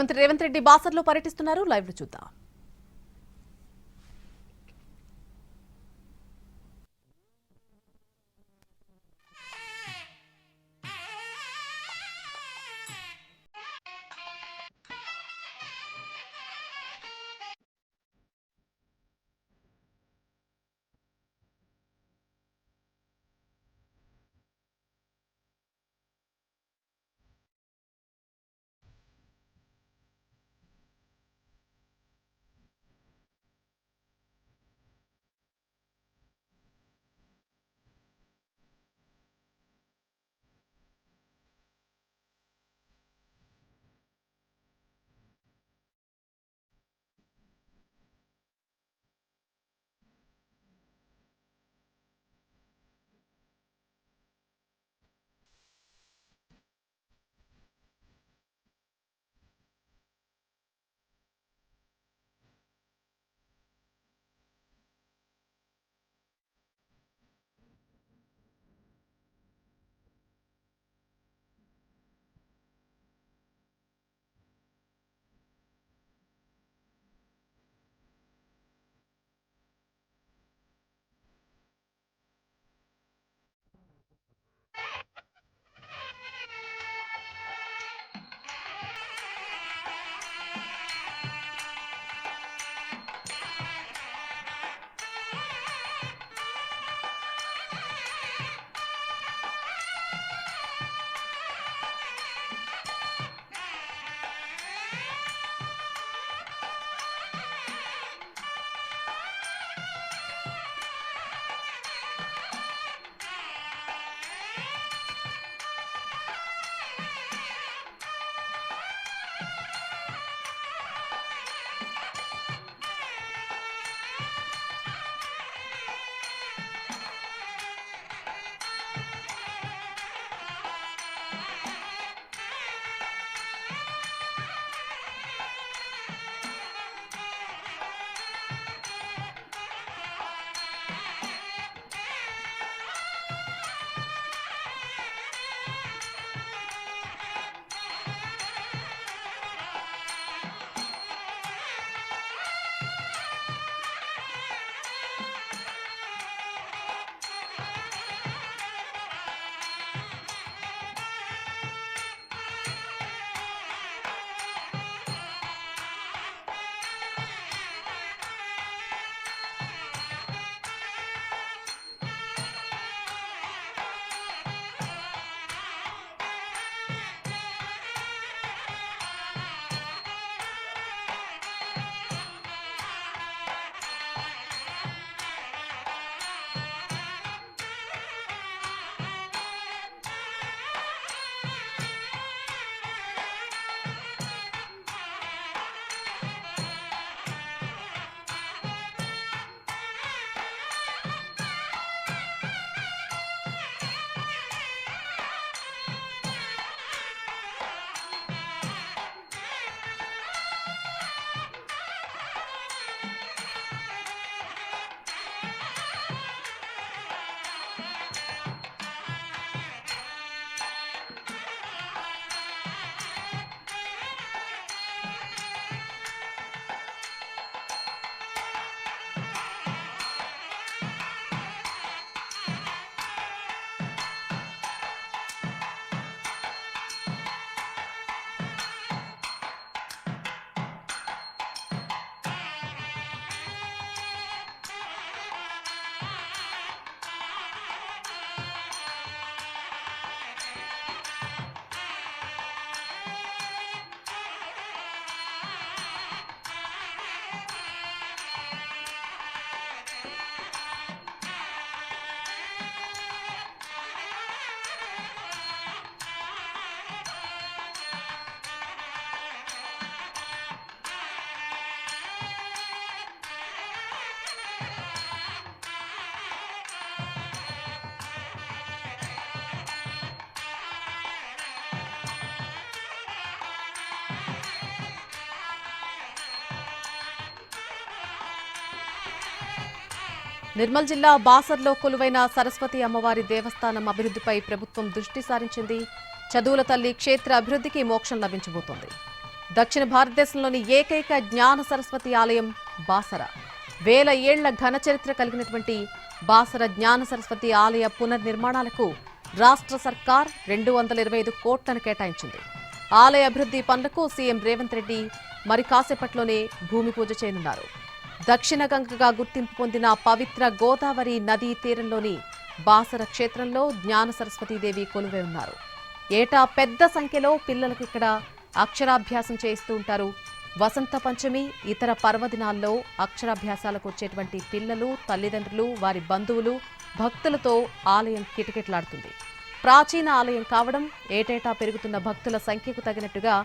మంత్రి రేవంత్ రెడ్డి బాసర్లో పర్యటిస్తున్నారు. లైవ్ లో చూద్దాం. నిర్మల్ జిల్లా బాసర్లో కొలువైన సరస్వతి అమ్మవారి దేవస్థానం అభివృద్ధిపై ప్రభుత్వం దృష్టి సారించింది. చదువుల తల్లి క్షేత్ర అభివృద్ధికి మోక్షం లభించబోతోంది. దక్షిణ భారతదేశంలోని ఏకైక జ్ఞాన సరస్వతి ఆలయం బాసర. వేల ఏళ్ల ఘన చరిత్ర కలిగినటువంటి బాసర జ్ఞాన సరస్వతి ఆలయ పునర్నిర్మాణాలకు రాష్ట్ర సర్కార్ 225 కోట్లను కేటాయించింది. ఆలయ అభివృద్ధి పనులకు సీఎం రేవంత్ రెడ్డి మరి కాసేపట్లోనే భూమి పూజ చేయనున్నారు. దక్షిణ గంగగా గుర్తింపు పొందిన పవిత్ర గోదావరి నదీ తీరంలోని బాసర క్షేత్రంలో జ్ఞాన సరస్వతీదేవి కొలువై ఉన్నారు. ఏటా పెద్ద సంఖ్యలో పిల్లలకు ఇక్కడ అక్షరాభ్యాసం చేయిస్తూ ఉంటారు. వసంత పంచమి, ఇతర పర్వదినాల్లో అక్షరాభ్యాసాలకు వచ్చేటువంటి పిల్లలు, తల్లిదండ్రులు, వారి బంధువులు, భక్తులతో ఆలయం కిటకిటలాడుతుంది. ప్రాచీన ఆలయం కావడం, ఏటేటా పెరుగుతున్న భక్తుల సంఖ్యకు తగినట్టుగా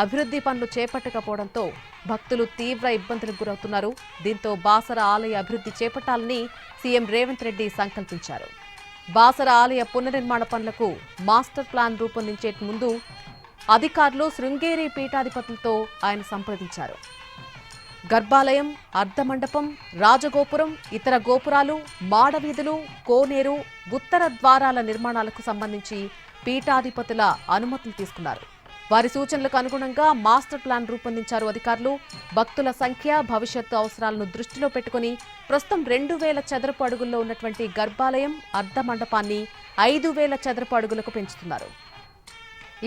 అభివృద్ధి పనులు చేపట్టకపోవడంతో భక్తులు తీవ్ర ఇబ్బందులకు గురవుతున్నారు. దీంతో బాసర ఆలయ అభివృద్ధి చేపట్టాలని సీఎం రేవంత్ రెడ్డి సంకల్పించారు. బాసర ఆలయ పునర్నిర్మాణ పనులకు మాస్టర్ ప్లాన్ రూపొందించే ముందు అధికారులు శృంగేరి పీఠాధిపతులతో ఆయన సంప్రదించారు. గర్భాలయం, అర్ధమండపం, రాజగోపురం, ఇతర గోపురాలు, మాడవీధులు, కోనేరు, ఉత్తర ద్వారాల నిర్మాణాలకు సంబంధించి పీఠాధిపతుల అనుమతులు తీసుకున్నారు. వారి సూచనలకు అనుగుణంగా మాస్టర్ ప్లాన్ రూపొందించారు అధికారులు. భక్తుల సంఖ్య, భవిష్యత్తు అవసరాలను దృష్టిలో పెట్టుకుని ప్రస్తుతం 2000 చదరపు అడుగుల్లో ఉన్నటువంటి గర్భాలయం, అర్ధమండపాన్ని 5000 చదరపు అడుగులకు పెంచుతున్నారు.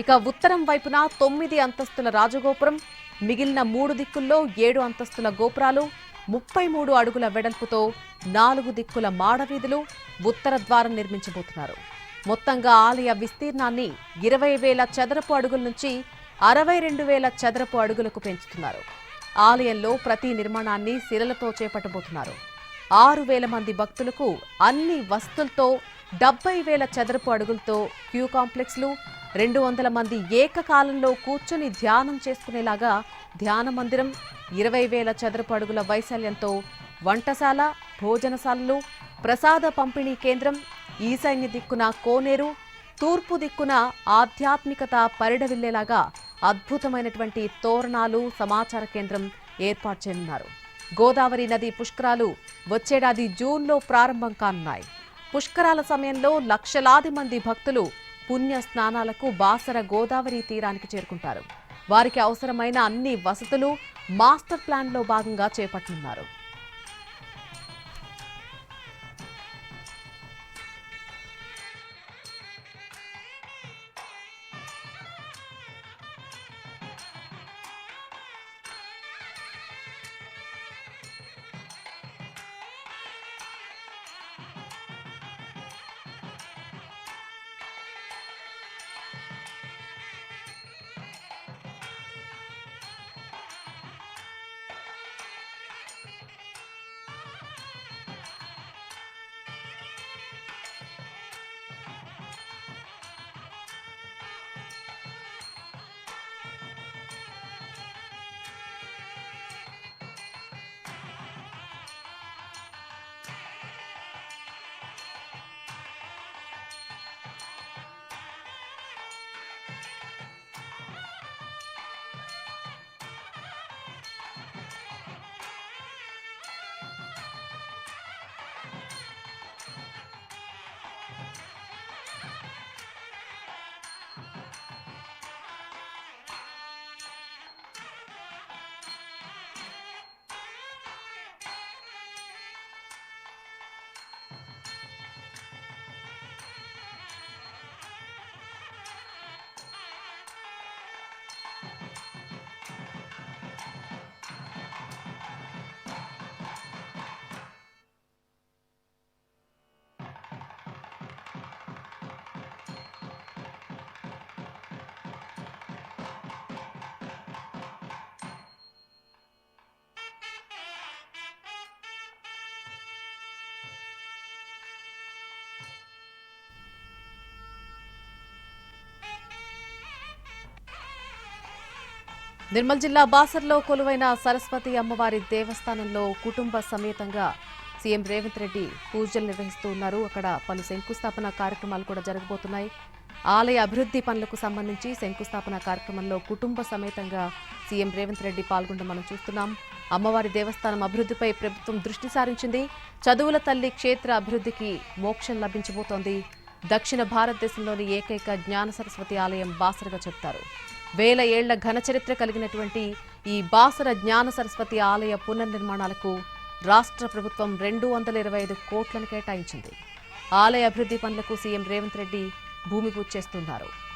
ఇక ఉత్తరం వైపున 9 అంతస్తుల రాజగోపురం, మిగిలిన 3 దిక్కుల్లో 7 అంతస్తుల గోపురాలు, 33 అడుగుల వెడల్పుతో 4 దిక్కుల మాడవీధులు, ఉత్తర ద్వారం నిర్మించబోతున్నారు. మొత్తంగా ఆలయ విస్తీర్ణాన్ని 20,000 చదరపు అడుగుల నుంచి 62,000 చదరపు అడుగులకు పెంచుతున్నారు. ఆలయంలో ప్రతి నిర్మాణాన్ని శిలలతో చేపట్టబోతున్నారు. 6,000 మంది భక్తులకు అన్ని వస్తువులతో 70,000 చదరపు అడుగులతో క్యూ కాంప్లెక్స్లు, 200 మంది ఏకకాలంలో కూర్చొని ధ్యానం చేసుకునేలాగా ధ్యాన మందిరం, 20,000 చదరపు అడుగుల వైశాల్యంతో వంటశాల, భోజనశాలలు, ప్రసాద పంపిణీ కేంద్రం, ఈశాన్య దిక్కున కోనేరు, తూర్పు దిక్కున ఆధ్యాత్మికత పరిడవిల్లేలాగా అద్భుతమైనటువంటి తోరణాలు, సమాచార కేంద్రం ఏర్పాటు చేయనున్నారు. గోదావరి నది పుష్కరాలు వచ్చేడాది జూన్లో ప్రారంభం కానున్నాయి. పుష్కరాల సమయంలో లక్షలాది మంది భక్తులు పుణ్య స్నానాలకు బాసర గోదావరి తీరానికి చేరుకుంటారు. వారికి అవసరమైన అన్ని వసతులు మాస్టర్ ప్లాన్లో భాగంగా చేపట్టనున్నారు. నిర్మల్ జిల్లా బాసర్లో కొలువైన సరస్వతి అమ్మవారి దేవస్థానంలో కుటుంబ సమేతంగా సీఎం రేవంత్ రెడ్డి పూజలు నిర్వహిస్తూ ఉన్నారు. అక్కడ పలు శంకుస్థాపన కార్యక్రమాలు కూడా జరగబోతున్నాయి. ఆలయ అభివృద్ధి పనులకు సంబంధించి శంకుస్థాపన కార్యక్రమంలో కుటుంబ సమేతంగా సీఎం రేవంత్ రెడ్డి పాల్గొనడం మనం చూస్తున్నాం. అమ్మవారి దేవస్థానం అభివృద్ధిపై ప్రభుత్వం దృష్టి సారించింది. చదువుల తల్లి క్షేత్ర అభివృద్ధికి మోక్షం లభించబోతోంది. దక్షిణ భారతదేశంలోని ఏకైక జ్ఞాన సరస్వతి ఆలయం బాసరగా చెప్తారు. వేల ఏళ్ల ఘన చరిత్ర కలిగినటువంటి ఈ బాసర జ్ఞాన సరస్వతి ఆలయ పునర్నిర్మాణాలకు రాష్ట్ర ప్రభుత్వం 225 కోట్లను కేటాయించింది. ఆలయ అభివృద్ధి పనులకు సీఎం రేవంత్ రెడ్డి భూమి పూజ చేస్తున్నారు.